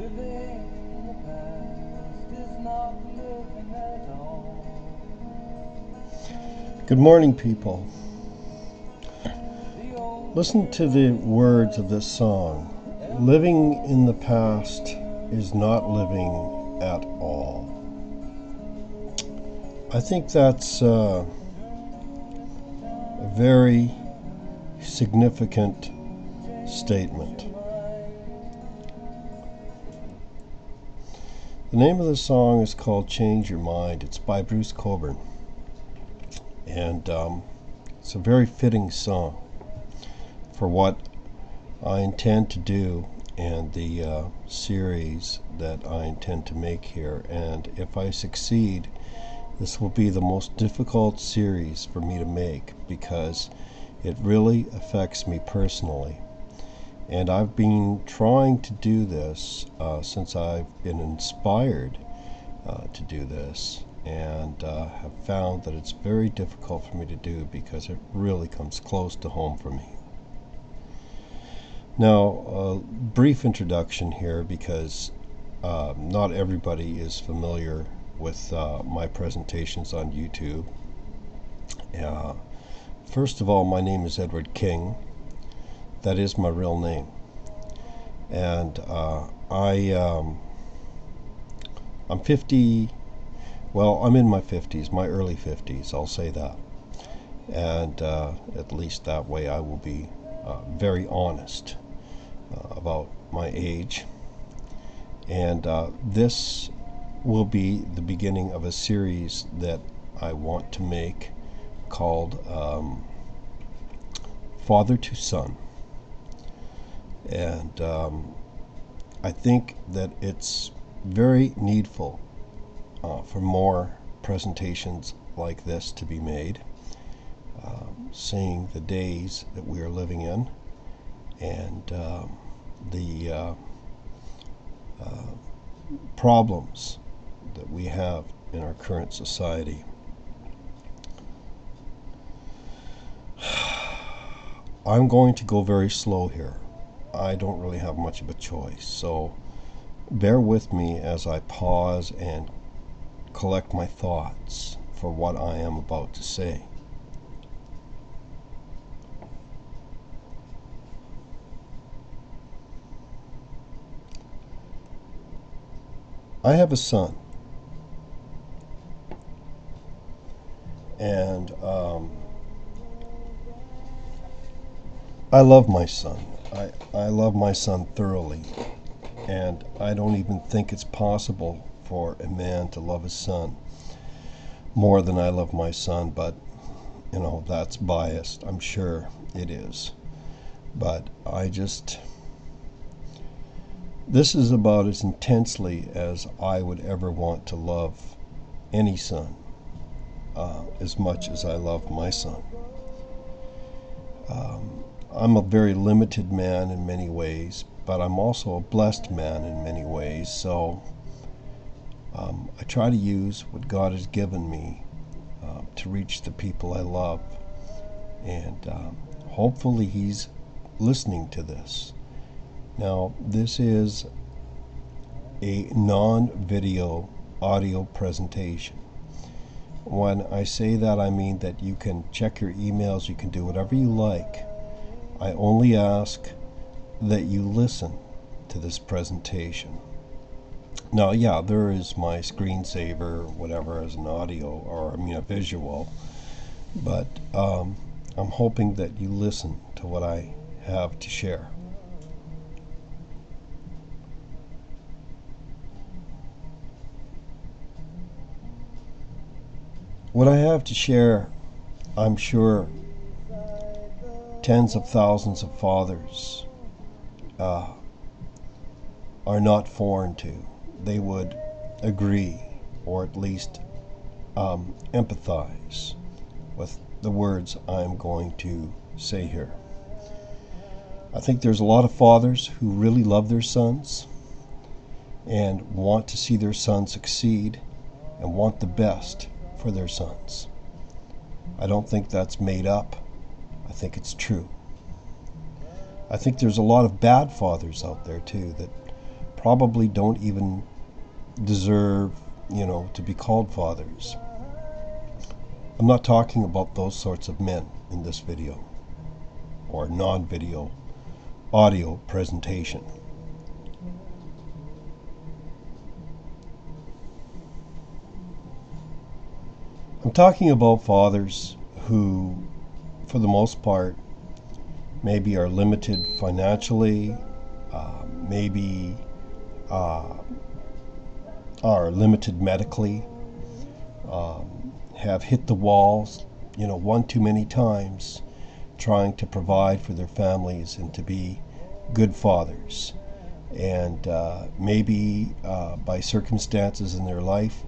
Living in the past is not living at all. Good morning, people. Listen to the words of this song. Living in the past is not living at all. I think that's a very significant statement. The name of the song is called Change Your Mind. It's by Bruce Cockburn. And it's a very fitting song for what I intend to do and the series that I intend to make here. And if I succeed, this will be the most difficult series for me to make because it really affects me personally. And I've been trying to do this since I've been inspired to do this, and have found that it's very difficult for me to do because it really comes close to home for me. Now, a brief introduction here because not everybody is familiar with my presentations on YouTube. First of all, my name is Edward King. That is my real name. And I'm 50, well, I'm in my 50s, my early 50s, I'll say that. And at least that way I will be very honest about my age. And this will be the beginning of a series that I want to make called Father to Son. And I think that it's very needful for more presentations like this to be made, seeing the days that we are living in and the problems that we have in our current society. I'm going to go very slow here. I don't really have much of a choice, so bear with me as I pause and collect my thoughts for what I am about to say. I have a son, and I love my son. I love my son thoroughly, and I don't even think it's possible for a man to love his son more than I love my son, but you know, that's biased. I'm sure it is. But this is about as intensely as I would ever want to love any son, as much as I love my son. I'm a very limited man in many ways, but I'm also a blessed man in many ways, so I try to use what God has given me to reach the people I love, and hopefully He's listening to this. Now, this is a non-video audio presentation. When I say that, I mean that you can check your emails, you can do whatever you like. I only ask that you listen to this presentation. Now, yeah, there is my screensaver or whatever as an audio, or I mean a visual, but I'm hoping that you listen to what I have to share. What I have to share, I'm sure tens of thousands of fathers are not foreign to. They would agree, or at least empathize with the words I'm going to say here. I think there's a lot of fathers who really love their sons and want to see their sons succeed and want the best for their sons. I don't think that's made up. I think it's true. I think there's a lot of bad fathers out there too that probably don't even deserve, to be called fathers. I'm not talking about those sorts of men in this video or non-video audio presentation. I'm talking about fathers who, for the most part, maybe are limited financially, maybe are limited medically, have hit the walls, one too many times, trying to provide for their families and to be good fathers. And maybe by circumstances in their life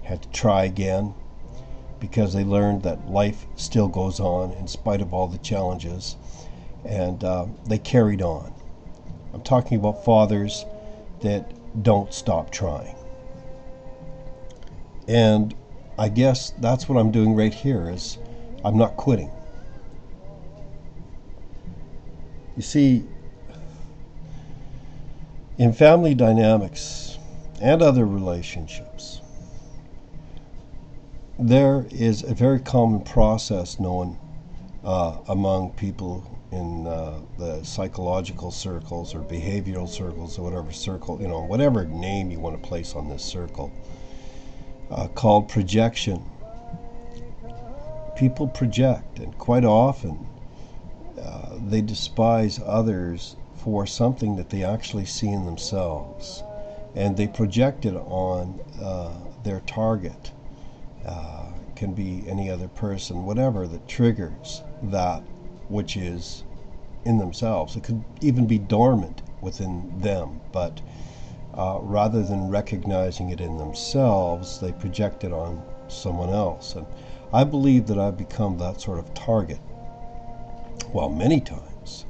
had to try again, because they learned that life still goes on in spite of all the challenges, and they carried on. I'm talking about fathers that don't stop trying. And I guess that's what I'm doing right here, is I'm not quitting. You see, in family dynamics and other relationships, there is a very common process known among people in the psychological circles or behavioral circles or whatever circle, whatever name you want to place on this circle, called projection. People project, and quite often they despise others for something that they actually see in themselves, and they project it on their target. Can be any other person, whatever that triggers that which is in themselves. It could even be dormant within them, but rather than recognizing it in themselves, they project it on someone else. And I believe that I've become that sort of target, well, many times.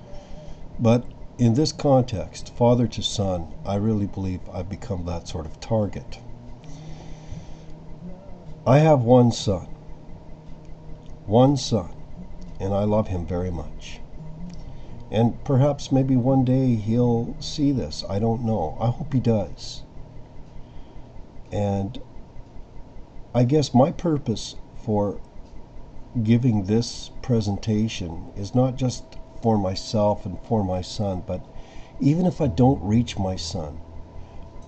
But in this context, father to son, I really believe I've become that sort of target. I have one son, and I love him very much. And perhaps maybe one day he'll see this. I don't know. I hope he does. And I guess my purpose for giving this presentation is not just for myself and for my son, but even if I don't reach my son,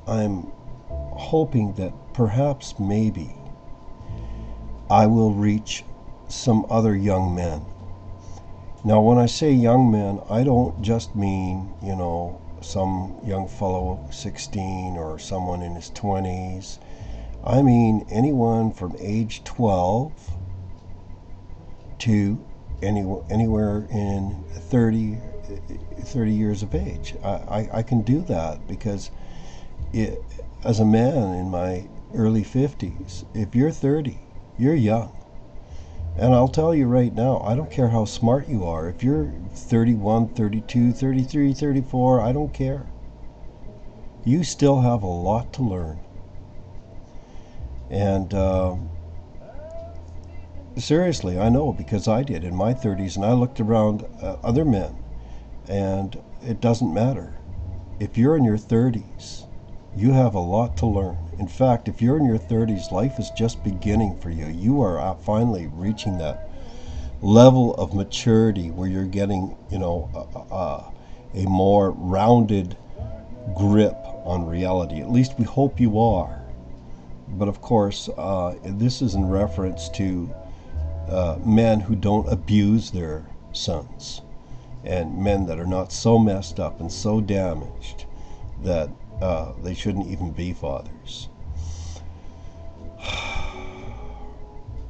I'm hoping that perhaps maybe I will reach some other young men. Now, when I say young men, I don't just mean, some young fellow 16 or someone in his 20s. I mean anyone from age 12 to anywhere in 30 years of age. I can do that because as a man in my early 50s, if you're 30, you're young. And I'll tell you right now, I don't care how smart you are. If you're 31, 32, 33, 34, I don't care. You still have a lot to learn. And seriously, I know, because I did in my 30s, and I looked around other men, and it doesn't matter. If you're in your 30s, you have a lot to learn. In fact, if you're in your 30s, life is just beginning for you. You are finally reaching that level of maturity where you're getting, a more rounded grip on reality. At least we hope you are. But of course, this is in reference to men who don't abuse their sons, and men that are not so messed up and so damaged that they shouldn't even be fathers.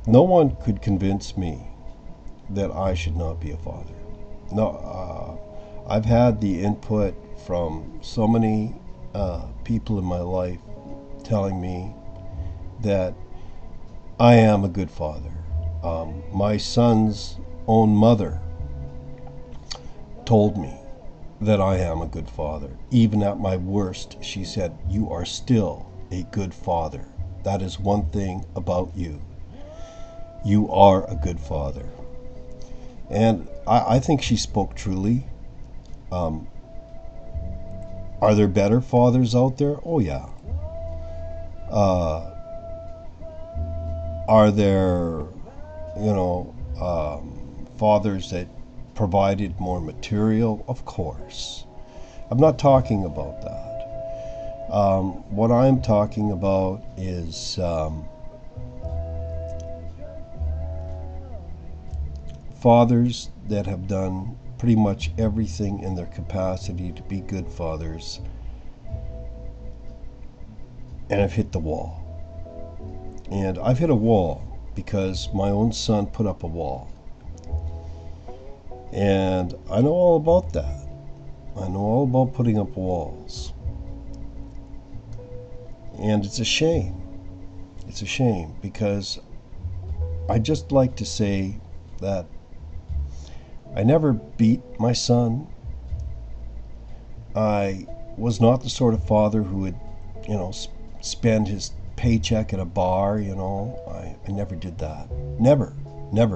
No one could convince me that I should not be a father. No, I've had the input from so many people in my life telling me that I am a good father. My son's own mother told me that I am a good father. Even at my worst, she said, "You are still a good father. That is one thing about you. You are a good father." And I think she spoke truly. Are there better fathers out there? Oh, yeah. Are there, fathers that provided more material? Of course. I'm not talking about that. What I'm talking about is fathers that have done pretty much everything in their capacity to be good fathers and have hit the wall. And I've hit a wall because my own son put up a wall. And I know all about that. I know all about putting up walls. And it's a shame. It's a shame because I just like to say that I never beat my son. I was not the sort of father who would, spend his paycheck at a bar, I never did that. Never,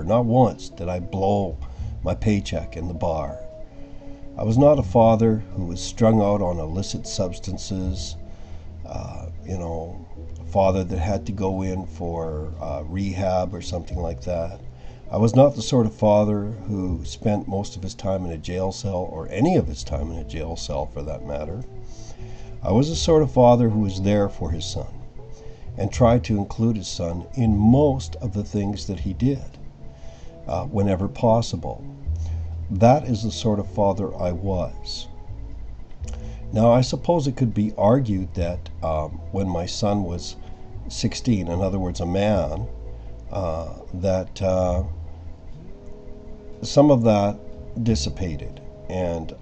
not once did I blow my paycheck in the bar. I was not a father who was strung out on illicit substances, a father that had to go in for rehab or something like that. I was not the sort of father who spent most of his time in a jail cell, or any of his time in a jail cell for that matter. I was the sort of father who was there for his son and tried to include his son in most of the things that he did, whenever possible. That is the sort of father I was. Now, I suppose it could be argued that when my son was 16, in other words, a man, that some of that dissipated, and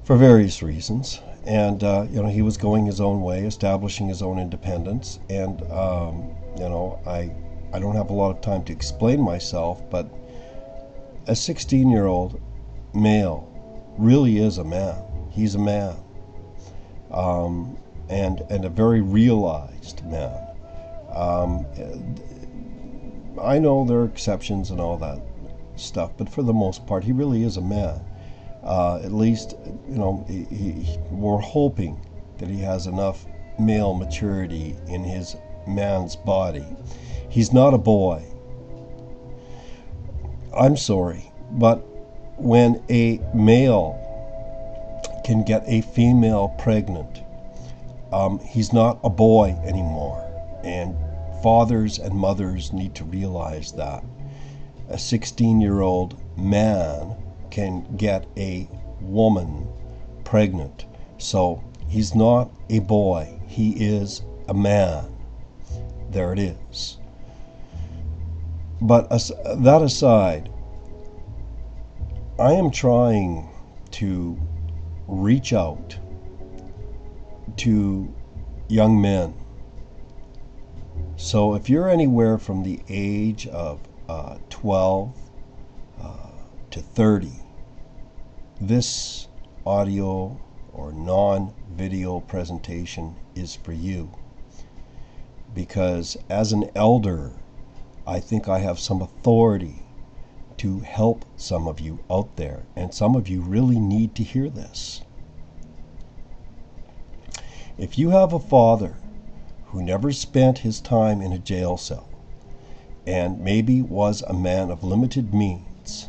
for various reasons. And he was going his own way, establishing his own independence. And I don't have a lot of time to explain myself, but a 16-year-old male really is a man. He's a man, and a very realized man. I know there are exceptions and all that stuff, but for the most part, he really is a man. At least, we're hoping that he has enough male maturity in his man's body. He's not a boy. I'm sorry, but when a male can get a female pregnant, he's not a boy anymore. And fathers and mothers need to realize that. A 16-year-old man can get a woman pregnant. So he's not a boy, he is a man. There it is. But that aside, I am trying to reach out to young men. So if you're anywhere from the age of 12 to 30, this audio or non-video presentation is for you. Because as an elder, I think I have some authority to help some of you out there, and some of you really need to hear this. If you have a father who never spent his time in a jail cell, and maybe was a man of limited means,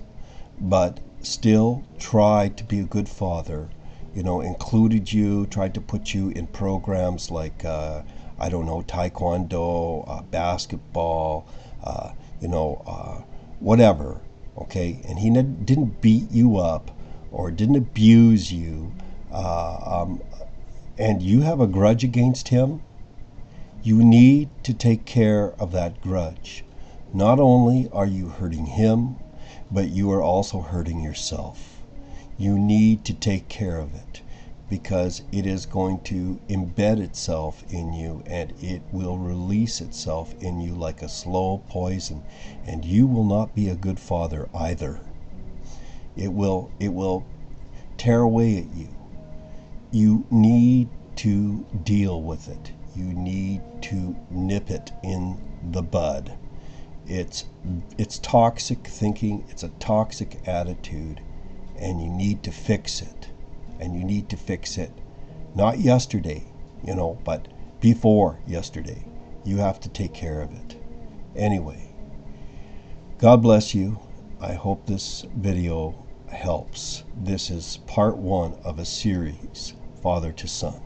but still tried to be a good father, included you, tried to put you in programs like, taekwondo, basketball, whatever, okay? And he didn't beat you up or didn't abuse you, and you have a grudge against him, you need to take care of that grudge. Not only are you hurting him, but you are also hurting yourself. You need to take care of it, because it is going to embed itself in you, and it will release itself in you like a slow poison, and you will not be a good father either. It will tear away at you. You need to deal with it. You need to nip it in the bud. It's toxic thinking, it's a toxic attitude, and you need to fix it. and you need to fix it. Not yesterday, but before yesterday. You have to take care of it. Anyway, God bless you. I hope this video helps. This is part 1 of a series, Father to Son.